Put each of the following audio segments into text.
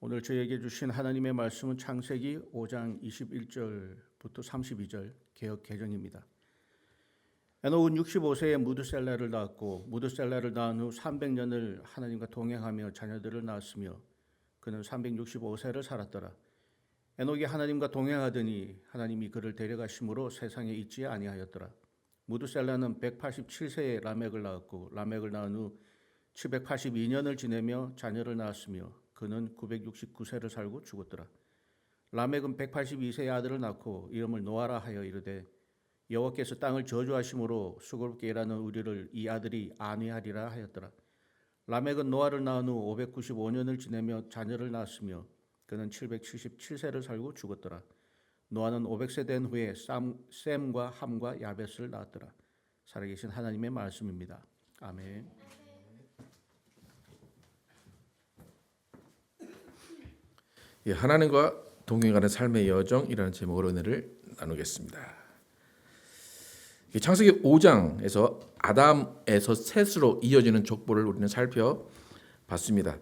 오늘 저에게 주신 하나님의 말씀은 창세기 5장 21절부터 32절 개역 개정입니다. 에녹은 65세에 무드셀라를 낳았고 무드셀라를 낳은 후 300년을 하나님과 동행하며 자녀들을 낳았으며 그는 365세를 살았더라. 에녹이 하나님과 동행하더니 하나님이 그를 데려가심으로 세상에 있지 아니하였더라. 무드셀라는 187세에 라멕을 낳았고 라멕을 낳은 후 782년을 지내며 자녀를 낳았으며 그는 969세를 살고 죽었더라. 라멕은 182세의 아들을 낳고 이름을 노아라 하여 이르되 여호와께서 땅을 저주하심으로 수고롭게 일하는 우리를 이 아들이 안위하리라 하였더라. 라멕은 노아를 낳은 후 595년을 지내며 자녀를 낳았으며 그는 777세를 살고 죽었더라. 노아는 500세 된 후에 셈과 함과 야벳을 낳았더라. 살아계신 하나님의 말씀입니다. 아멘. 하나님과 동행하는 삶의 여정이라는 제목으로 은혜를 나누겠습니다. 창세기 5장에서 아담에서 셋으로 이어지는 족보를 우리는 살펴봤습니다.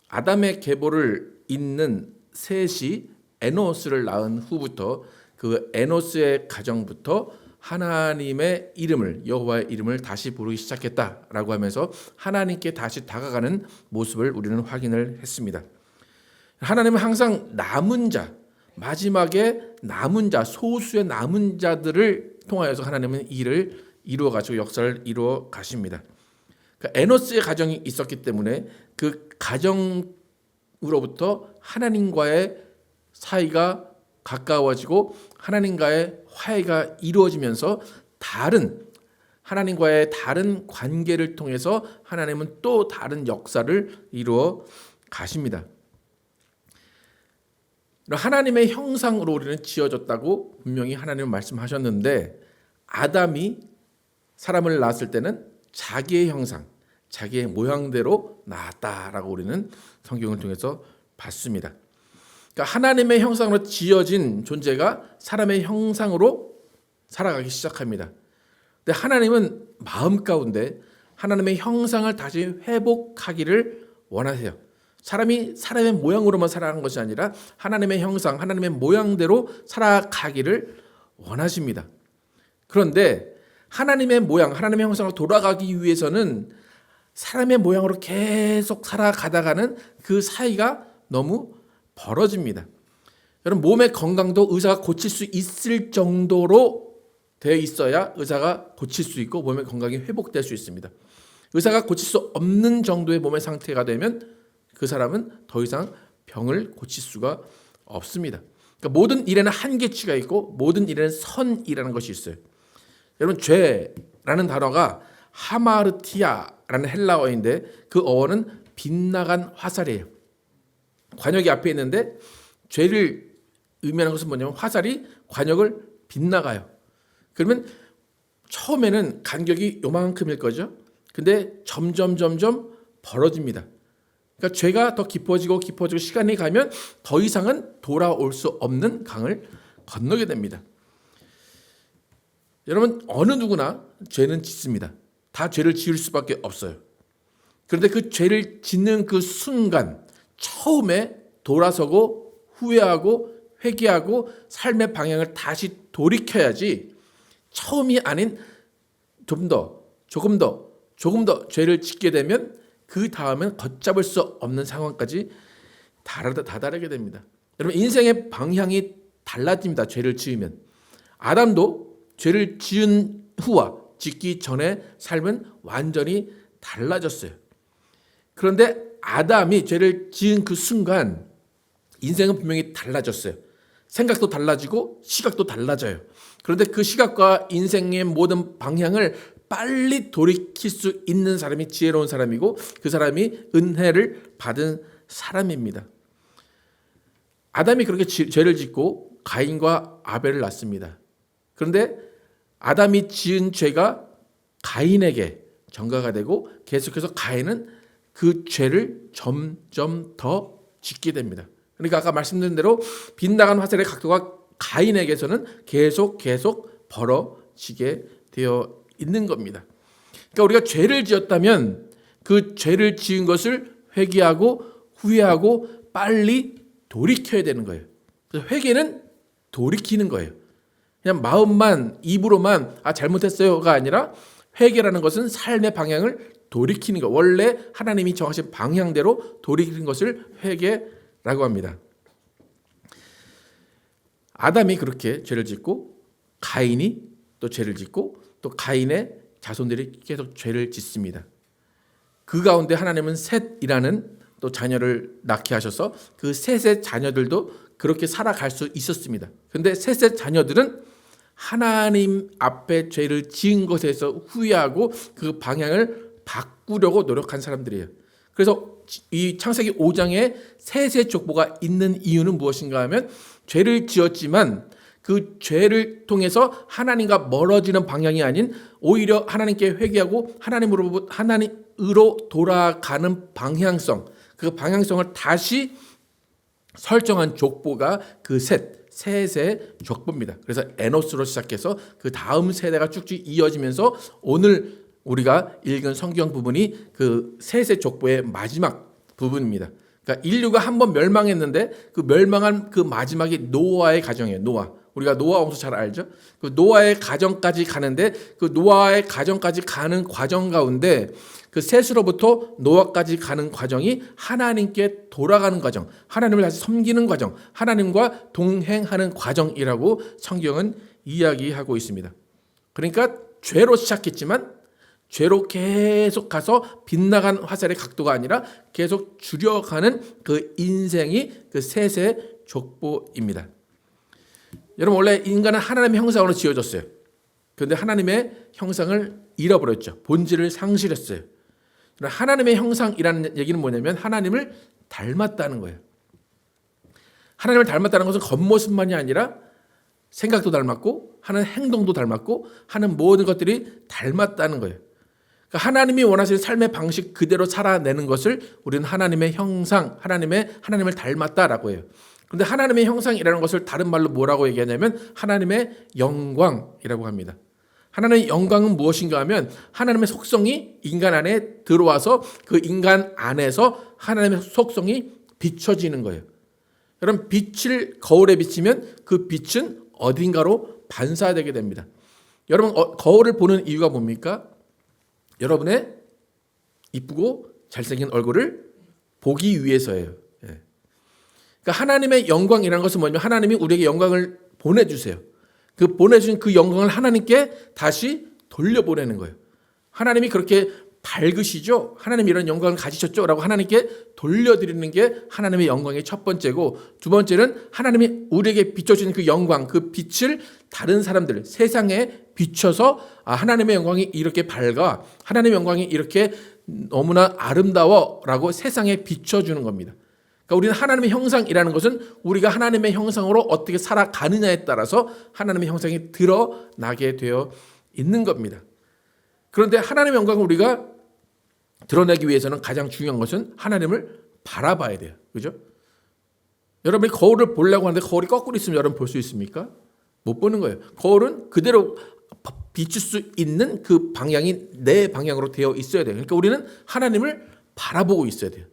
아담의 계보를 잇는 셋이 에노스를 낳은 후부터 그 에노스의 가정부터 하나님의 이름을 여호와의 이름을 다시 부르기 시작했다라고 하면서 하나님께 다시 다가가는 모습을 우리는 확인을 했습니다. 하나님은 항상 남은 자, 마지막에 남은 자, 소수의 남은 자들을 통하여서 하나님은 일을 이루어 가시고 역사를 이루어 가십니다. 그러니까 에노스의 가정이 있었기 때문에 그 가정으로부터 하나님과의 사이가 가까워지고 하나님과의 화해가 이루어지면서 하나님과의 다른 관계를 통해서 하나님은 또 다른 역사를 이루어 가십니다. 하나님의 형상으로 우리는 지어졌다고 분명히 하나님은 말씀하셨는데 아담이 사람을 낳았을 때는 자기의 형상, 자기의 모양대로 낳았다라고 우리는 성경을 통해서 봤습니다. 그러니까 하나님의 형상으로 지어진 존재가 사람의 형상으로 살아가기 시작합니다. 근데 하나님은 마음 가운데 하나님의 형상을 다시 회복하기를 원하세요. 사람이 사람의 모양으로만 살아가는 것이 아니라 하나님의 형상, 하나님의 모양대로 살아가기를 원하십니다. 그런데 하나님의 모양, 하나님의 형상으로 돌아가기 위해서는 사람의 모양으로 계속 살아가다가는 그 사이가 너무 벌어집니다. 여러분, 몸의 건강도 의사가 고칠 수 있을 정도로 되어 있어야 의사가 고칠 수 있고 몸의 건강이 회복될 수 있습니다. 의사가 고칠 수 없는 정도의 몸의 상태가 되면 그 사람은 더 이상 병을 고칠 수가 없습니다. 그러니까 모든 일에는 한계치가 있고 모든 일에는 선이라는 것이 있어요. 여러분, 죄라는 단어가 하마르티아라는 헬라어인데 그 어원은 빗나간 화살이에요. 관역이 앞에 있는데 죄를 의미하는 것은 뭐냐면 화살이 관역을 빗나가요. 그러면 처음에는 간격이 요만큼일 거죠. 근데 점점 벌어집니다. 그러니까 죄가 더 깊어지고 시간이 가면 더 이상은 돌아올 수 없는 강을 건너게 됩니다. 여러분, 어느 누구나 죄는 짓습니다. 다 죄를 지을 수밖에 없어요. 그런데 그 죄를 짓는 그 순간 처음에 돌아서고 후회하고 회개하고 삶의 방향을 다시 돌이켜야지 처음이 아닌 조금 더 죄를 짓게 되면 그 다음엔 걷잡을 수 없는 상황까지 다다르게 됩니다. 여러분, 인생의 방향이 달라집니다. 죄를 지으면. 아담도 죄를 지은 후와 짓기 전에 삶은 완전히 달라졌어요. 그런데 아담이 죄를 지은 그 순간 인생은 분명히 달라졌어요. 생각도 달라지고 시각도 달라져요. 그런데 그 시각과 인생의 모든 방향을 빨리 돌이킬 수 있는 사람이 지혜로운 사람이고 그 사람이 은혜를 받은 사람입니다. 아담이 그렇게 죄를 짓고 가인과 아벨을 낳습니다. 그런데 아담이 지은 죄가 가인에게 전가가 되고 계속해서 가인은 그 죄를 점점 더 짓게 됩니다. 그러니까 아까 말씀드린 대로 빗나간 화살의 각도가 가인에게서는 계속 벌어지게 되어 있는 겁니다. 그러니까 우리가 죄를 지었다면 그 죄를 지은 것을 회개하고 후회하고 빨리 돌이켜야 되는 거예요. 그래서 회개는 돌이키는 거예요. 그냥 마음만 입으로만 잘못했어요가 아니라 회개라는 것은 삶의 방향을 돌이키는 거. 원래 하나님이 정하신 방향대로 돌이키는 것을 회개라고 합니다. 아담이 그렇게 죄를 짓고 가인이 또 죄를 짓고 또 가인의 자손들이 계속 죄를 짓습니다. 그 가운데 하나님은 셋이라는 또 자녀를 낳게 하셔서 그 셋의 자녀들도 그렇게 살아갈 수 있었습니다. 그런데 셋의 자녀들은 하나님 앞에 죄를 지은 것에서 후회하고 그 방향을 바꾸려고 노력한 사람들이에요. 그래서 이 창세기 5장에 셋의 족보가 있는 이유는 무엇인가 하면 죄를 지었지만 그 죄를 통해서 하나님과 멀어지는 방향이 아닌 오히려 하나님께 회개하고 하나님으로 돌아가는 방향성, 그 방향성을 다시 설정한 족보가 그 셋의 족보입니다. 그래서 에노스로 시작해서 그 다음 세대가 쭉쭉 이어지면서 오늘 우리가 읽은 성경 부분이 그 셋의 족보의 마지막 부분입니다. 그러니까 인류가 한번 멸망했는데 그 멸망한 그 마지막이 노아의 가정이에요. 우리가 노아 홍수 잘 알죠? 그 노아의 가정까지 가는데 그 노아의 가정까지 가는 과정 가운데 그 셋으로부터 노아까지 가는 과정이 하나님께 돌아가는 과정, 하나님을 다시 섬기는 과정, 하나님과 동행하는 과정이라고 성경은 이야기하고 있습니다. 그러니까 죄로 시작했지만 죄로 계속 가서 빗나간 화살의 각도가 아니라 계속 줄여가는 그 인생이 그 셋의 족보입니다. 여러분 원래 인간은 하나님의 형상으로 지어졌어요. 그런데 하나님의 형상을 잃어버렸죠. 본질을 상실했어요. 하나님의 형상이라는 얘기는 뭐냐면 하나님을 닮았다는 거예요. 하나님을 닮았다는 것은 겉모습만이 아니라 생각도 닮았고 하는 행동도 닮았고 하는 모든 것들이 닮았다는 거예요. 그러니까 하나님이 원하시는 삶의 방식 그대로 살아내는 것을 우리는 하나님의 형상, 하나님을 닮았다라고 해요. 그런데 하나님의 형상이라는 것을 다른 말로 뭐라고 얘기하냐면 하나님의 영광이라고 합니다. 하나님의 영광은 무엇인가 하면 하나님의 속성이 인간 안에 들어와서 그 인간 안에서 하나님의 속성이 비춰지는 거예요. 여러분 빛을 거울에 비치면 그 빛은 어딘가로 반사되게 됩니다. 여러분 거울을 보는 이유가 뭡니까? 여러분의 이쁘고 잘생긴 얼굴을 보기 위해서예요. 그러니까 하나님의 영광이라는 것은 뭐냐면 하나님이 우리에게 영광을 보내주세요. 그 보내주신 그 영광을 하나님께 다시 돌려보내는 거예요. 하나님이 그렇게 밝으시죠? 하나님이 이런 영광을 가지셨죠? 라고 하나님께 돌려드리는 게 하나님의 영광의 첫 번째고, 두 번째는 하나님이 우리에게 비춰주는 그 영광, 그 빛을 다른 사람들, 세상에 비춰서 하나님의 영광이 이렇게 밝아, 하나님의 영광이 이렇게 너무나 아름다워 라고 세상에 비춰주는 겁니다. 그러니까 우리는 하나님의 형상이라는 것은 우리가 하나님의 형상으로 어떻게 살아가느냐에 따라서 하나님의 형상이 드러나게 되어 있는 겁니다. 그런데 하나님의 영광을 우리가 드러내기 위해서는 가장 중요한 것은 하나님을 바라봐야 돼요. 그죠? 여러분이 거울을 보려고 하는데 거울이 거꾸로 있으면 여러분 볼 수 있습니까? 못 보는 거예요. 거울은 그대로 비출 수 있는 그 방향이 내 방향으로 되어 있어야 돼요. 그러니까 우리는 하나님을 바라보고 있어야 돼요.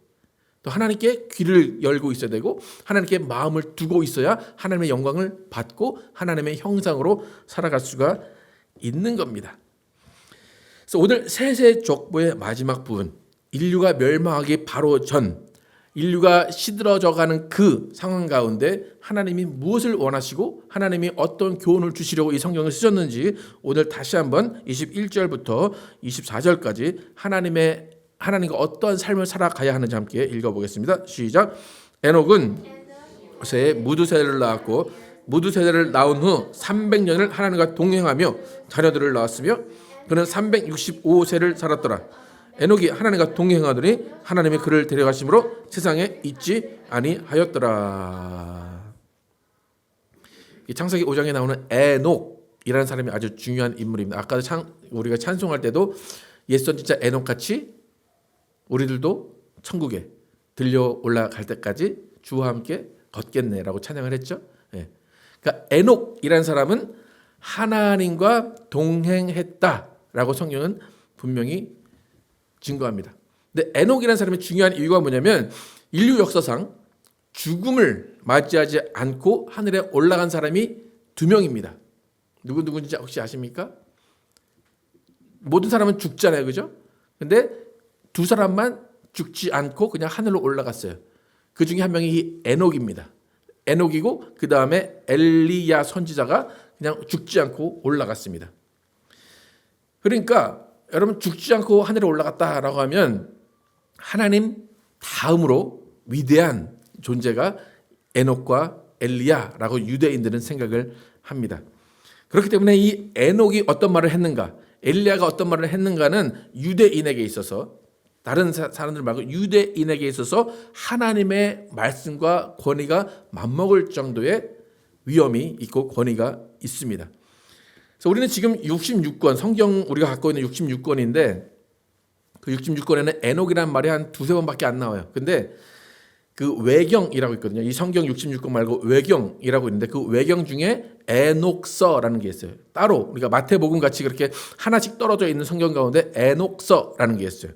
또 하나님께 귀를 열고 있어야 되고 하나님께 마음을 두고 있어야 하나님의 영광을 받고 하나님의 형상으로 살아갈 수가 있는 겁니다. 그래서 오늘 셋의 족보의 마지막 부분, 인류가 멸망하기 바로 전, 인류가 시들어져가는 그 상황 가운데 하나님이 무엇을 원하시고 하나님이 어떤 교훈을 주시려고 이 성경을 쓰셨는지 오늘 다시 한번 21절부터 24절까지 하나님과 어떠한 삶을 살아가야 하는지 함께 읽어보겠습니다. 시작. 에녹은 새에 무두세를 낳았고 무두세를 낳은 후 300년을 하나님과 동행하며 자녀들을 낳았으며 그는 365세를 살았더라. 에녹이 하나님과 동행하더니 하나님이 그를 데려가심으로 세상에 있지 아니하였더라. 이 창세기 5장에 나오는 에녹이라는 사람이 아주 중요한 인물입니다. 아까 우리가 찬송할 때도 옛선 진짜 에녹같이 우리들도 천국에 들려 올라갈 때까지 주와 함께 걷겠네라고 찬양을 했죠. 그러니까 에녹이라는 사람은 하나님과 동행했다라고 성경은 분명히 증거합니다. 근데 에녹이라는 사람이 중요한 이유가 뭐냐면 인류 역사상 죽음을 맞이하지 않고 하늘에 올라간 사람이 2명입니다. 누군지 혹시 아십니까? 모든 사람은 죽잖아요, 그죠? 근데 2사람만 죽지 않고 그냥 하늘로 올라갔어요. 그 중에 한 명이 이 에녹입니다. 에녹이고 그 다음에 엘리야 선지자가 그냥 죽지 않고 올라갔습니다. 그러니까 여러분, 죽지 않고 하늘에 올라갔다라고 하면 하나님 다음으로 위대한 존재가 에녹과 엘리야라고 유대인들은 생각을 합니다. 그렇기 때문에 이 에녹이 어떤 말을 했는가, 엘리야가 어떤 말을 했는가는 유대인에게 있어서, 다른 사람들 말고 유대인에게 있어서 하나님의 말씀과 권위가 맞먹을 정도의 위험이 있고 권위가 있습니다. 그래서 우리는 지금 66권, 성경 우리가 갖고 있는 66권인데 그 66권에는 에녹이라는 말이 한 2-3번밖에 안 나와요. 근데 그 외경이라고 있거든요. 이 성경 66권 말고 외경이라고 있는데 그 외경 중에 에녹서라는 게 있어요. 따로 우리가 마태복음 같이 그렇게 하나씩 떨어져 있는 성경 가운데 에녹서라는 게 있어요.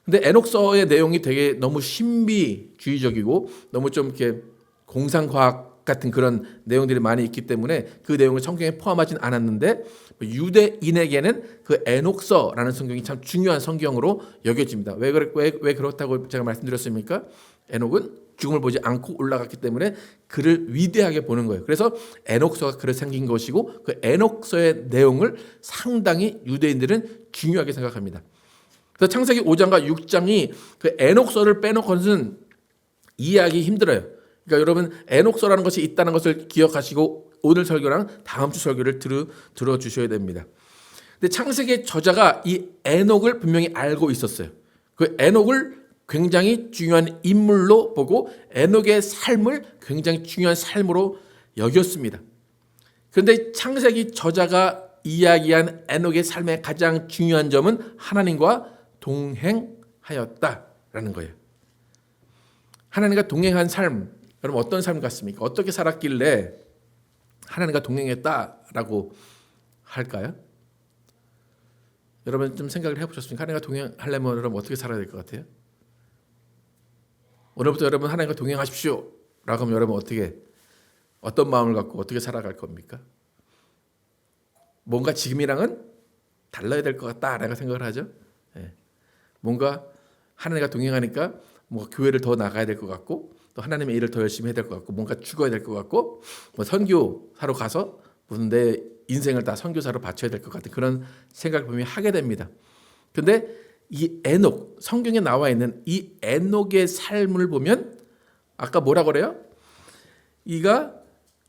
근데 에녹서의 내용이 되게 너무 신비주의적이고 너무 좀 이렇게 공상과학 같은 그런 내용들이 많이 있기 때문에 그 내용을 성경에 포함하진 않았는데 유대인에게는 그 에녹서라는 성경이 참 중요한 성경으로 여겨집니다. 왜 그렇다고 제가 말씀드렸습니까? 에녹은 죽음을 보지 않고 올라갔기 때문에 그를 위대하게 보는 거예요. 그래서 에녹서가 그를 생긴 것이고 그 에녹서의 내용을 상당히 유대인들은 중요하게 생각합니다. 그래서 창세기 5장과 6장이 그 에녹서를 빼놓고는 이해하기 힘들어요. 그러니까 여러분, 에녹서라는 것이 있다는 것을 기억하시고 오늘 설교랑 다음 주 설교를 들어주셔야 됩니다. 근데 창세기의 저자가 이 에녹을 분명히 알고 있었어요. 그 에녹을 굉장히 중요한 인물로 보고 에녹의 삶을 굉장히 중요한 삶으로 여겼습니다. 그런데 창세기 저자가 이야기한 에녹의 삶의 가장 중요한 점은 하나님과 동행하였다라는 거예요. 하나님과 동행한 삶, 여러분 어떤 삶 같습니까? 어떻게 살았길래 하나님과 동행했다라고 할까요? 여러분 좀 생각을 해보셨습니까? 하나님과 동행하려면 여러분 어떻게 살아야 될 것 같아요? 오늘부터 여러분 하나님과 동행하십시오 라고 하면 여러분 어떤 마음을 갖고 어떻게 살아갈 겁니까? 뭔가 지금이랑은 달라야 될 것 같다라고 생각을 하죠. 뭔가 하나님과 동행하니까 뭔가 교회를 더 나가야 될 것 같고 또 하나님의 일을 더 열심히 해야 될 것 같고 뭔가 죽어야 될 것 같고 뭐 선교사로 가서 무슨 내 인생을 다 선교사로 바쳐야 될 것 같은 그런 생각을 분명히 하게 됩니다. 그런데 이 에녹, 성경에 나와 있는 이 에녹의 삶을 보면 아까 뭐라 그래요? 이가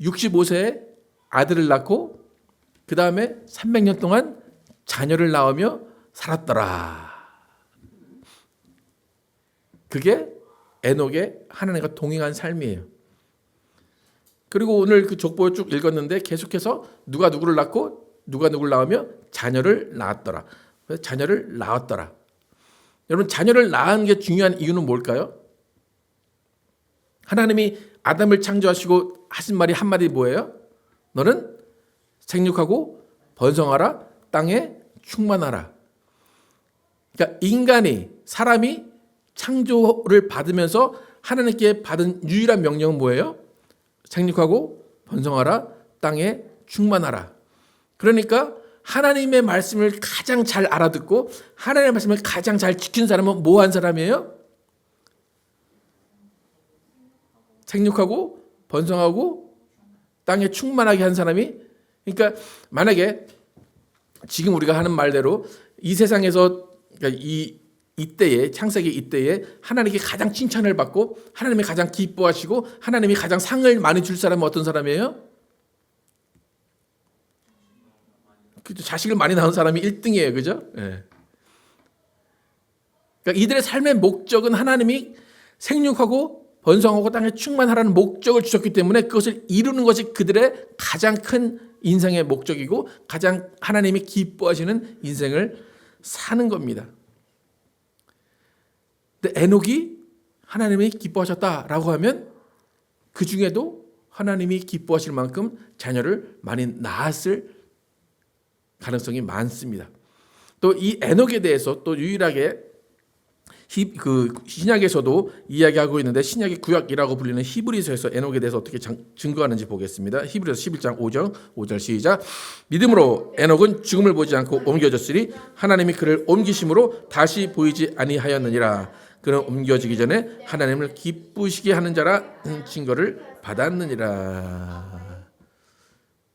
65세에 아들을 낳고 그 다음에 300년 동안 자녀를 낳으며 살았더라. 그게 에녹의 하나님과 동행한 삶이에요. 그리고 오늘 그 족보를 쭉 읽었는데 계속해서 누가 누구를 낳고 누가 누구를 낳으며 자녀를 낳았더라. 자녀를 낳았더라. 여러분, 자녀를 낳은 게 중요한 이유는 뭘까요? 하나님이 아담을 창조하시고 하신 말이 한마디 뭐예요? 너는 생육하고 번성하라, 땅에 충만하라. 그러니까 사람이 창조를 받으면서 하나님께 받은 유일한 명령은 뭐예요? 생육하고 번성하라, 땅에 충만하라. 그러니까 하나님의 말씀을 가장 잘 알아듣고 하나님의 말씀을 가장 잘 지킨 사람은 뭐 한 사람이에요? 생육하고 번성하고 땅에 충만하게 한 사람이. 그러니까 만약에 지금 우리가 하는 말대로 이 세상에서 그러니까 이때에 창세기 이때에 하나님께 가장 칭찬을 받고 하나님이 가장 기뻐하시고 하나님이 가장 상을 많이 줄 사람은 어떤 사람이에요? 자식을 많이 낳은 사람이 1등이에요. 그죠? 네. 그러니까 이들의 삶의 목적은 하나님이 생육하고 번성하고 땅에 충만하라는 목적을 주셨기 때문에 그것을 이루는 것이 그들의 가장 큰 인생의 목적이고 가장 하나님이 기뻐하시는 인생을 사는 겁니다. 근데 에녹이 하나님이 기뻐하셨다라고 하면 그 중에도 하나님이 기뻐하실 만큼 자녀를 많이 낳았을 가능성이 많습니다. 또 이 에녹에 대해서 또 유일하게 그 신약에서도 이야기하고 있는데 신약의 구약이라고 불리는 히브리서에서 에녹에 대해서 어떻게 증거하는지 보겠습니다. 히브리서 11장 5절 시작. 믿음으로 에녹은 죽음을 보지 않고 옮겨졌으니 하나님이 그를 옮기심으로 다시 보이지 아니하였느니라. 그는 옮겨지기 전에 하나님을 기쁘시게 하는 자라 증거를 받았느니라.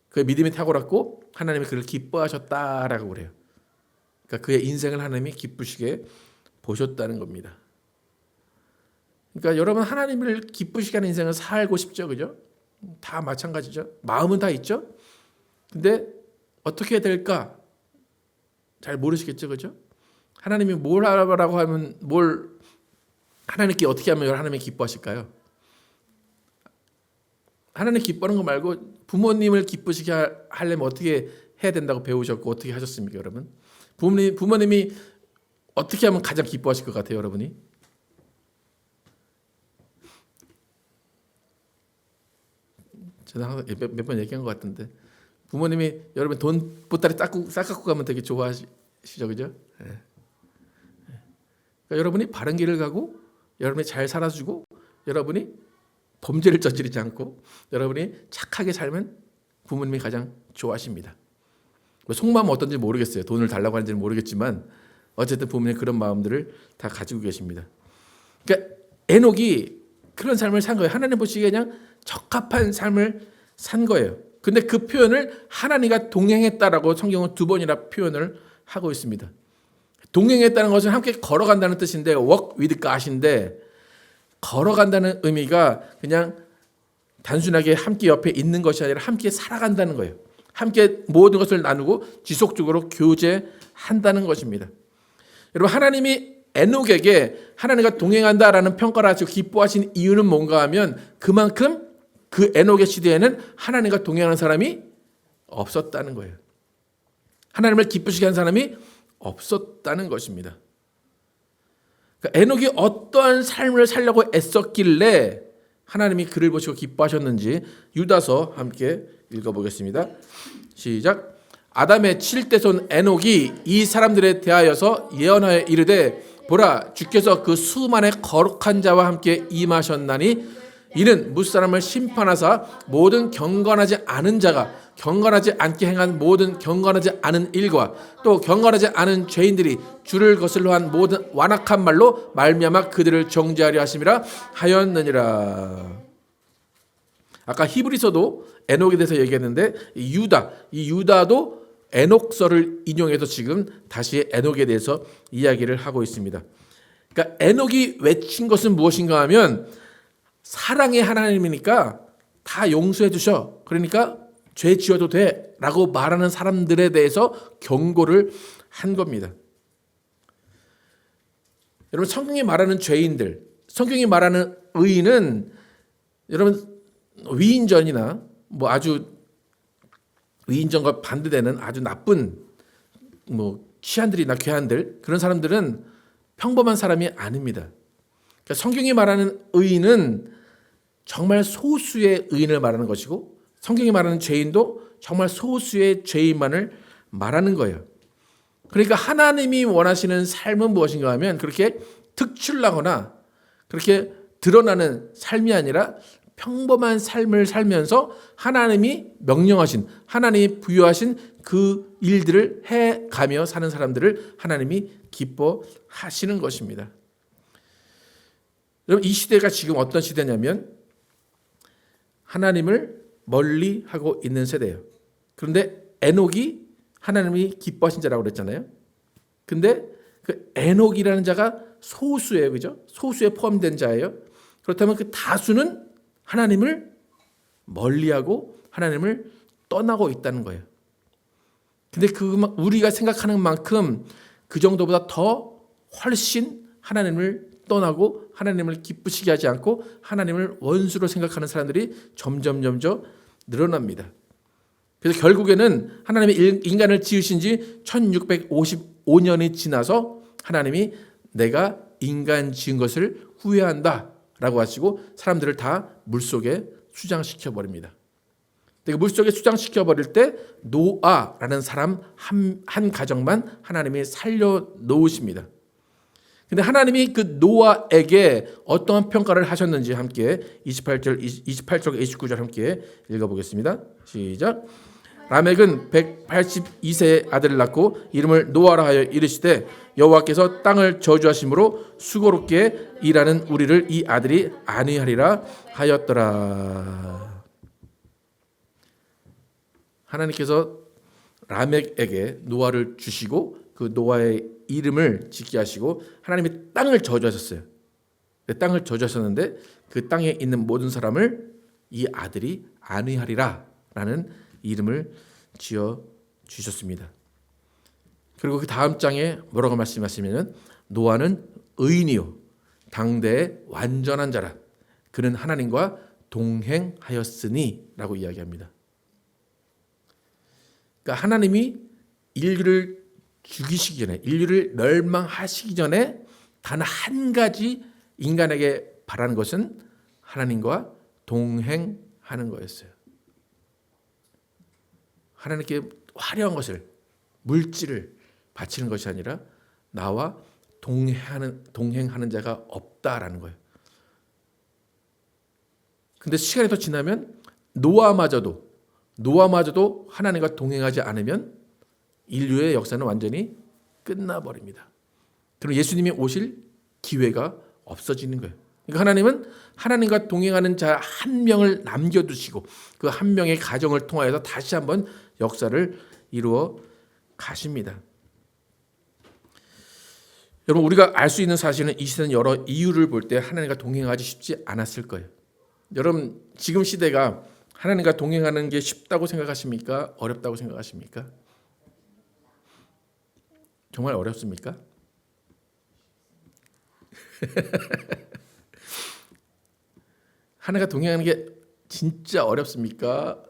그 믿음이 탁월했고 하나님이 그를 기뻐하셨다라고 그래요. 그러니까 그의 인생을 하나님이 기쁘시게 보셨다는 겁니다. 그러니까 여러분 하나님을 기쁘시게 하는 인생을 살고 싶죠, 그죠? 다 마찬가지죠. 마음은 다 있죠. 근데 어떻게 해야 될까? 잘 모르시겠죠, 그죠? 하나님이 뭘 하라고 하면 하나님께 어떻게 하면 하나님이 기뻐하실까요? 하나님 기뻐하는 거 말고 부모님을 기쁘시게 하려면 어떻게 해야 된다고 배우셨고 어떻게 하셨습니까, 여러분? 부모님이 어떻게 하면 가장 기뻐하실 것 같아요, 여러분이? 제가 항상 몇 번 얘기한 것 같은데 부모님이 여러분 돈 보따리 싹 갖고 가면 되게 좋아하시죠, 그죠? 네. 그러니까 여러분이 바른 길을 가고 여러분이 잘 살아주고 여러분이 범죄를 저지르지 않고 여러분이 착하게 살면 부모님이 가장 좋아하십니다. 속마음은 어떤지 모르겠어요. 돈을 달라고 하는지는 모르겠지만 어쨌든 부모님 그런 마음들을 다 가지고 계십니다. 그러니까 에녹이 그런 삶을 산 거예요. 하나님 보시기에 그냥 적합한 삶을 산 거예요. 근데 그 표현을 하나님과 동행했다라고 성경은 2번이나 표현을 하고 있습니다. 동행했다는 것은 함께 걸어간다는 뜻인데 walk with God인데 걸어간다는 의미가 그냥 단순하게 함께 옆에 있는 것이 아니라 함께 살아간다는 거예요. 함께 모든 것을 나누고 지속적으로 교제한다는 것입니다. 여러분 하나님이 에녹에게 하나님과 동행한다라는 평가를 하시고 기뻐하신 이유는 뭔가 하면 그만큼 그 에녹의 시대에는 하나님과 동행하는 사람이 없었다는 거예요. 하나님을 기쁘시게 한 사람이 없었다는 것입니다. 그러니까 에녹이 어떠한 삶을 살려고 애썼길래 하나님이 그를 보시고 기뻐하셨는지 유다서 함께 읽어보겠습니다. 시작. 아담의 7대 손 에녹이 이 사람들에 대하여서 예언하여 이르되 보라 주께서 그 수만의 거룩한 자와 함께 임하셨나니 이는 무사람을 심판하사 모든 경건하지 않은 자가 경건하지 않게 행한 모든 경건하지 않은 일과 또 경건하지 않은 죄인들이 주를 거슬러 한 모든 완악한 말로 말미암아 그들을 정죄하려 하심이라 하였느니라. 아까 히브리서도 에녹에 대해서 얘기했는데 이 유다도 에녹서를 인용해서 지금 다시 에녹에 대해서 이야기를 하고 있습니다. 그러니까 에녹이 외친 것은 무엇인가 하면 사랑의 하나님이니까 다 용서해 주셔. 그러니까 죄 지어도 돼 라고 말하는 사람들에 대해서 경고를 한 겁니다. 여러분 성경이 말하는 죄인들, 성경이 말하는 의인은 여러분 위인전이나 뭐 아주 위인전과 반대되는 아주 나쁜 뭐 취한들이나 괴한들 그런 사람들은 평범한 사람이 아닙니다. 그러니까 성경이 말하는 의인은 정말 소수의 의인을 말하는 것이고 성경이 말하는 죄인도 정말 소수의 죄인만을 말하는 거예요. 그러니까 하나님이 원하시는 삶은 무엇인가 하면 그렇게 특출나거나 그렇게 드러나는 삶이 아니라 평범한 삶을 살면서 하나님이 명령하신 하나님이 부여하신 그 일들을 해가며 사는 사람들을 하나님이 기뻐하시는 것입니다. 여러분 이 시대가 지금 어떤 시대냐면 하나님을 멀리 하고 있는 세대예요. 그런데 에녹이 하나님이 기뻐하신 자라고 그랬잖아요. 근데 그 에녹이라는 자가 소수예요. 그죠? 소수에 포함된 자예요. 그렇다면 그 다수는 하나님을 멀리하고 하나님을 떠나고 있다는 거예요. 근데 우리가 생각하는 만큼 그 정도보다 더 훨씬 하나님을 떠나고 하나님을 기쁘시게 하지 않고 하나님을 원수로 생각하는 사람들이 점점 늘어납니다. 그래서 결국에는 하나님이 인간을 지으신 지 1655년이 지나서 하나님이 내가 인간 지은 것을 후회한다 라고 하시고 사람들을 다 물속에 수장시켜 버립니다. 물속에 수장시켜 버릴 때 노아라는 사람 한 가정만 하나님이 살려 놓으십니다. 근데 하나님이 그 노아에게 어떠한 평가를 하셨는지 함께 28절 29절 함께 읽어보겠습니다. 시작. 라멕은 182세의 아들을 낳고 이름을 노아라 하여 이르시되 여호와께서 땅을 저주하심으로 수고롭게 일하는 우리를 이 아들이 안위하리라 하였더라. 하나님께서 라멕에게 노아를 주시고 그 노아의 이름을 짓게 하시고 하나님이 땅을 저주하셨어요. 땅을 저주하셨는데 그 땅에 있는 모든 사람을 이 아들이 안위하리라 라는 이름을 지어 주셨습니다. 그리고 그 다음 장에 뭐라고 말씀하시냐면 노아는 의인이요 당대의 완전한 자라 그는 하나님과 동행하였으니 라고 이야기합니다. 그러니까 하나님이 인류를 죽이시기 전에 인류를 멸망하시기 전에 단 한 가지 인간에게 바라는 것은 하나님과 동행하는 거였어요. 하나님께 화려한 것을 물질을 바치는 것이 아니라 나와 동행하는 자가 없다라는 거예요. 근데 시간이 더 지나면 노아마저도 하나님과 동행하지 않으면 인류의 역사는 완전히 끝나버립니다. 그럼 예수님이 오실 기회가 없어지는 거예요. 그러니까 하나님은 하나님과 동행하는 자 한 명을 남겨두시고 그 한 명의 가정을 통하여서 다시 한번 역사를 이루어 가십니다. 여러분 우리가 알 수 있는 사실은 이 시대는 여러 이유를 볼 때 하나님과 동행하기 쉽지 않았을 거예요. 여러분 지금 시대가 하나님과 동행하는 게 쉽다고 생각하십니까? 어렵다고 생각하십니까? 정말 어렵습니까? 하나님과 동행하는 게 진짜 어렵습니까?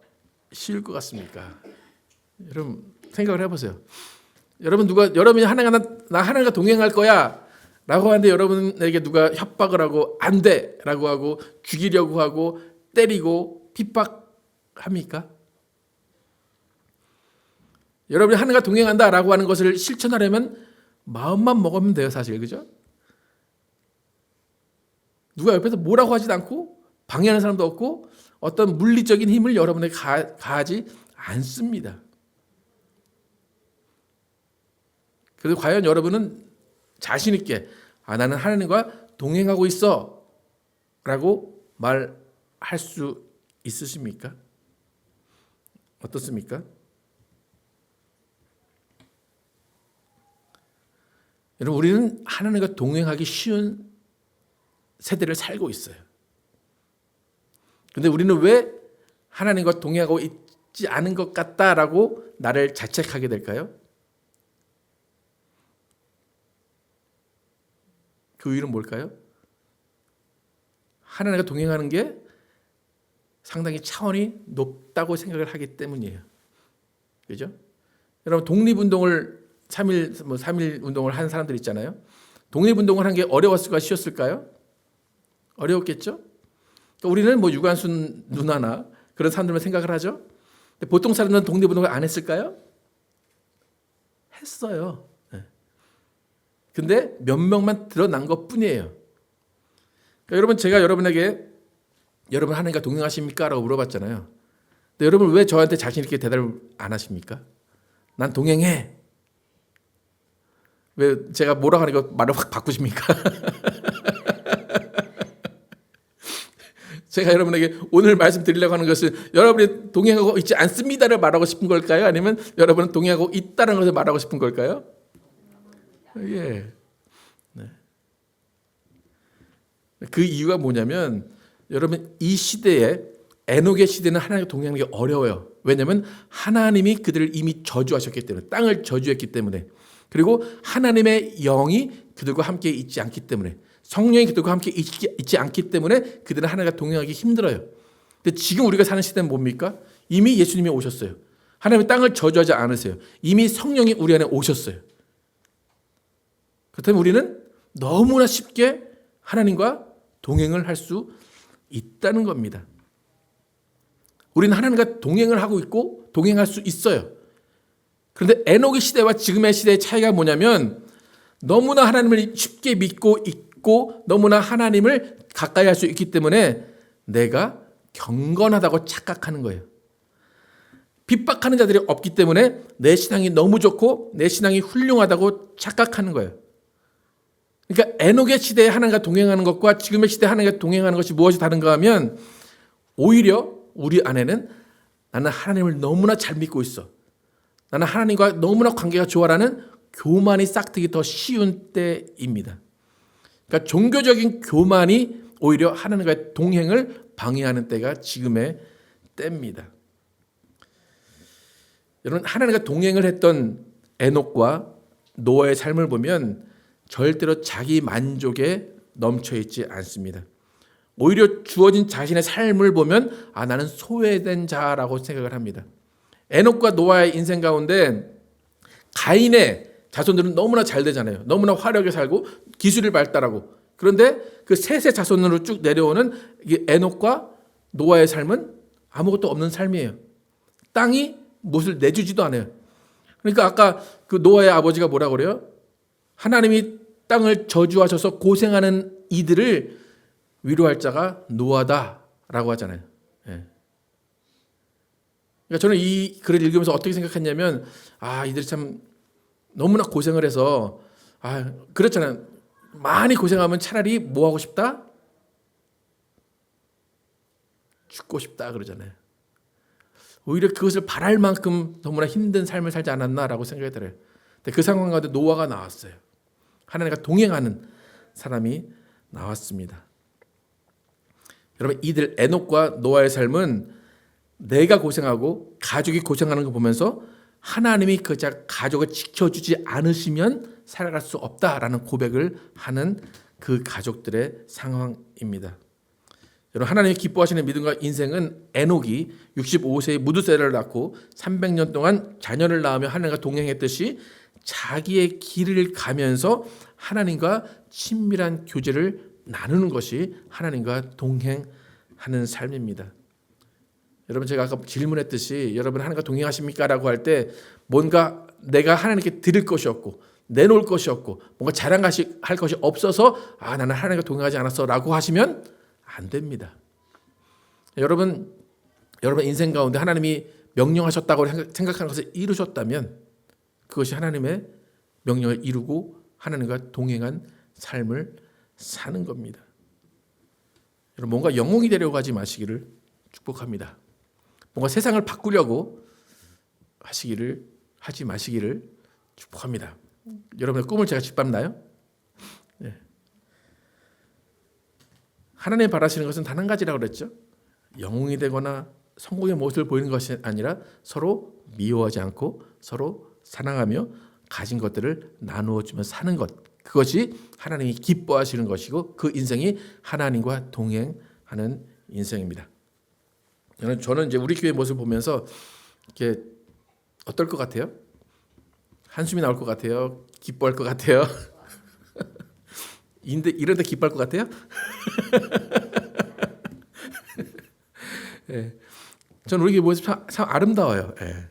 쉬울 것 같습니까? 여러분 생각을 해보세요. 여러분이 나 하나님과 동행할 거야 라고 하는데 여러분에게 누가 협박을 하고 안 돼 라고 하고 죽이려고 하고 때리고 핍박합니까? 여러분이 하나님과 동행한다 라고 하는 것을 실천하려면 마음만 먹으면 돼요, 사실. 그죠? 누가 옆에서 뭐라고 하지도 않고 방해하는 사람도 없고 어떤 물리적인 힘을 여러분에게 가하지 않습니다. 그래서 과연 여러분은 자신 있게 나는 하나님과 동행하고 있어 라고 말할 수 있으십니까? 어떻습니까? 여러분 우리는 하나님과 동행하기 쉬운 세대를 살고 있어요. 그런데 우리는 왜 하나님과 동행하고 있지 않은 것 같다라고 나를 자책하게 될까요? 그 이유는 뭘까요? 하나님과 동행하는 게 상당히 차원이 높다고 생각을 하기 때문이에요. 그죠? 여러분 독립운동을 3일 운동을 한 사람들 있잖아요. 독립운동을 한 게 어려웠을까 쉬웠을까요? 어려웠겠죠? 우리는 유관순 누나나 그런 사람들만 생각을 하죠. 근데 보통 사람들은 독립운동을 안 했을까요? 했어요. 근데 몇 명만 드러난 것뿐이에요. 그러니까 여러분 제가 여러분에게 여러분 하나님과 동행하십니까? 라고 물어봤잖아요. 근데 여러분 왜 저한테 자신 있게 대답을 안 하십니까? 난 동행해. 왜 제가 뭐라고 하니까 말을 확 바꾸십니까? 제가 여러분에게 오늘 말씀드리려고 하는 것은 여러분이 동행하고 있지 않습니다를 말하고 싶은 걸까요? 아니면 여러분은 동행하고 있다는 것을 말하고 싶은 걸까요? 예. 네. 그 이유가 뭐냐면 여러분 이 시대에 에녹의 시대는 하나님과 동행하는 게 어려워요. 왜냐하면 하나님이 그들을 이미 저주하셨기 때문에 땅을 저주했기 때문에 그리고 하나님의 영이 그들과 함께 있지 않기 때문에 성령이 그들과 함께 있지 않기 때문에 그들은 하나님과 동행하기 힘들어요. 근데 지금 우리가 사는 시대는 뭡니까? 이미 예수님이 오셨어요. 하나님의 땅을 저주하지 않으세요. 이미 성령이 우리 안에 오셨어요. 그렇다면 우리는 너무나 쉽게 하나님과 동행을 할 수 있다는 겁니다. 우리는 하나님과 동행을 하고 있고 동행할 수 있어요. 그런데 에녹의 시대와 지금의 시대의 차이가 뭐냐면 너무나 하나님을 쉽게 믿고 있고 너무나 하나님을 가까이 할 수 있기 때문에 내가 경건하다고 착각하는 거예요. 핍박하는 자들이 없기 때문에 내 신앙이 너무 좋고 내 신앙이 훌륭하다고 착각하는 거예요. 그러니까 에녹의 시대에 하나님과 동행하는 것과 지금의 시대에 하나님과 동행하는 것이 무엇이 다른가 하면 오히려 우리 안에는 나는 하나님을 너무나 잘 믿고 있어. 나는 하나님과 너무나 관계가 좋아라는 교만이 싹트기 더 쉬운 때입니다. 그러니까 종교적인 교만이 오히려 하나님과의 동행을 방해하는 때가 지금의 때입니다. 여러분, 하나님과 동행을 했던 에녹과 노아의 삶을 보면 절대로 자기 만족에 넘쳐 있지 않습니다. 오히려 주어진 자신의 삶을 보면 나는 소외된 자라고 생각을 합니다. 에녹과 노아의 인생 가운데 가인의 자손들은 너무나 잘 되잖아요. 너무나 화려하게 살고 기술이 발달하고. 그런데 그 셋의 자손으로 쭉 내려오는 에녹과 노아의 삶은 아무것도 없는 삶이에요. 땅이 무엇을 내주지도 않아요. 그러니까 아까 그 노아의 아버지가 뭐라고 그래요? 하나님이 땅을 저주하셔서 고생하는 이들을 위로할 자가 노아다라고 하잖아요. 예. 그러니까 저는 이 글을 읽으면서 어떻게 생각했냐면 이들이 참 너무나 고생을 해서 그렇잖아요. 많이 고생하면 차라리 뭐 하고 싶다? 죽고 싶다 그러잖아요. 오히려 그것을 바랄 만큼 너무나 힘든 삶을 살지 않았나라고 생각이 들어요. 근데 그 상황 가운데 노아가 나왔어요. 하나님과 동행하는 사람이 나왔습니다. 여러분, 이들 에녹과 노아의 삶은 내가 고생하고 가족이 고생하는 거 보면서 하나님이 그 가족을 지켜주지 않으시면 살아갈 수 없다라는 고백을 하는 그 가족들의 상황입니다. 여러분, 하나님이 기뻐하시는 믿음과 인생은 에녹이 65세에 무두셀라를 낳고 300년 동안 자녀를 낳으며 하나님과 동행했듯이 자기의 길을 가면서 하나님과 친밀한 교제를 나누는 것이 하나님과 동행하는 삶입니다. 여러분, 제가 아까 질문했듯이 여러분 하나님과 동행하십니까? 라고 할 때 뭔가 내가 하나님께 드릴 것이 없고 내놓을 것이 없고 뭔가 자랑할 것이 없어서 나는 하나님과 동행하지 않았어 라고 하시면 안 됩니다. 여러분 인생 가운데 하나님이 명령하셨다고 생각하는 것을 이루셨다면 그것이 하나님의 명령을 이루고 하나님과 동행한 삶을 사는 겁니다. 여러분, 뭔가 영웅이 되려고 하지 마시기를 축복합니다. 뭔가 세상을 바꾸려고 하지 마시기를 축복합니다. 여러분의 꿈을 제가 짓밟나요? 네. 하나님 바라시는 것은 단 한 가지라고 그랬죠. 영웅이 되거나 성공의 모습을 보이는 것이 아니라 서로 미워하지 않고 서로 사랑하며 가진 것들을 나누어주며 사는 것. 그것이 하나님이 기뻐하시는 것이고 그 인생이 하나님과 동행하는 인생입니다. 저는 이제 우리 교회 모습을 보면서 이렇게 어떨 것 같아요? 한숨이 나올 것 같아요? 기뻐할 것 같아요? 이런데 기뻐할 것 같아요? 예. 저는 우리 교회 모습 참 아름다워요. 예.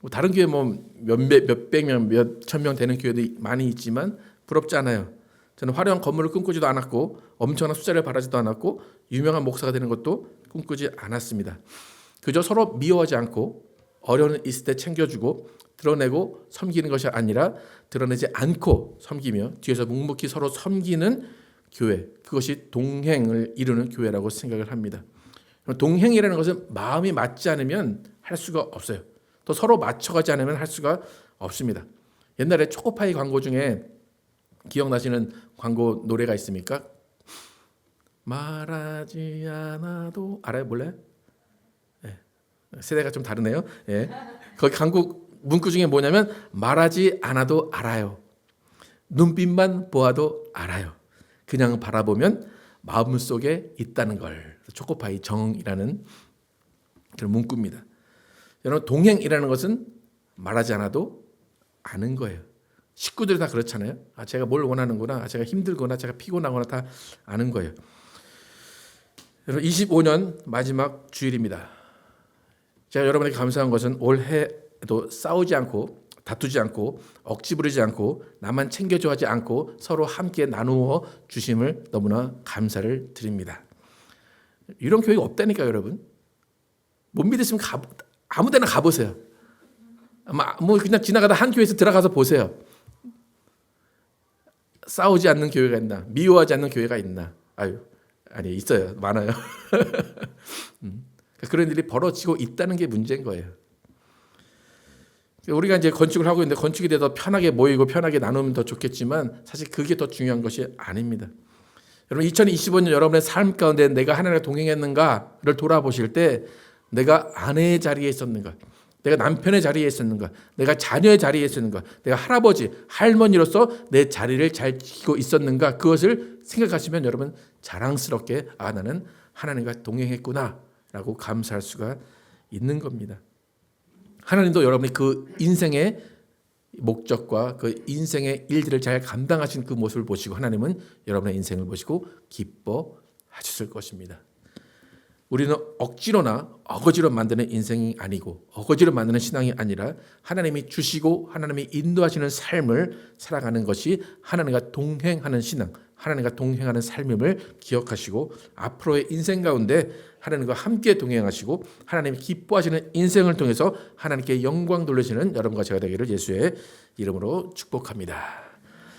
뭐 다른 교회 몇백 명, 몇천 명 되는 교회도 많이 있지만 부럽지 않아요. 저는 화려한 건물을 꿈꾸지도 않았고 엄청난 숫자를 바라지도 않았고 유명한 목사가 되는 것도 꿈꾸지 않았습니다. 그저 서로 미워하지 않고 어려운 일 있을 때 챙겨주고 드러내고 섬기는 것이 아니라 드러내지 않고 섬기며 뒤에서 묵묵히 서로 섬기는 교회, 그것이 동행을 이루는 교회라고 생각을 합니다. 동행이라는 것은 마음이 맞지 않으면 할 수가 없어요. 또 서로 맞춰가지 않으면 할 수가 없습니다. 옛날에 초코파이 광고 중에 기억나시는 광고 노래가 있습니까? 말하지 않아도 알아요? 몰라요? 네. 세대가 좀 다르네요. 네. 거기 광고 문구 중에 뭐냐면 말하지 않아도 알아요. 눈빛만 보아도 알아요. 그냥 바라보면 마음속에 있다는 걸. 초코파이 정이라는 그런 문구입니다. 여러분, 동행이라는 것은 말하지 않아도 아는 거예요. 식구들이 다 그렇잖아요. 제가 뭘 원하는구나, 제가 힘들거나 제가 피곤하거나 다 아는 거예요. 여러분, 25년 마지막 주일입니다. 제가 여러분에게 감사한 것은 올해도 싸우지 않고 다투지 않고 억지 부리지 않고 나만 챙겨줘 하지 않고 서로 함께 나누어 주심을 너무나 감사를 드립니다. 이런 교회가 없다니까요, 여러분. 못 믿으시면 아무 데나 가보세요. 뭐 그냥 지나가다 한 교회에서 들어가서 보세요. 싸우지 않는 교회가 있나? 미워하지 않는 교회가 있나? 아니 있어요. 많아요. 그런 일이 벌어지고 있다는 게 문제인 거예요. 우리가 이제 건축을 하고 있는데 건축이 돼서 편하게 모이고 편하게 나누면 더 좋겠지만 사실 그게 더 중요한 것이 아닙니다. 여러분 2025년 여러분의 삶 가운데 내가 하나님과 동행했는가를 돌아보실 때 내가 아내의 자리에 있었는가, 내가 남편의 자리에 있었는가, 내가 자녀의 자리에 있었는가, 내가 할아버지, 할머니로서 내 자리를 잘 지키고 있었는가, 그것을 생각하시면 여러분 자랑스럽게 나는 하나님과 동행했구나라고 감사할 수가 있는 겁니다. 하나님도 여러분이 그 인생의 목적과 그 인생의 일들을 잘 감당하신 그 모습을 보시고 하나님은 여러분의 인생을 보시고 기뻐하셨을 것입니다. 우리는 억지로나 어거지로 만드는 인생이 아니고 어거지로 만드는 신앙이 아니라 하나님이 주시고 하나님이 인도하시는 삶을 살아가는 것이 하나님과 동행하는 신앙, 하나님과 동행하는 삶임을 기억하시고 앞으로의 인생 가운데 하나님과 함께 동행하시고 하나님이 기뻐하시는 인생을 통해서 하나님께 영광 돌리시는 여러분과 제가 되기를 예수의 이름으로 축복합니다.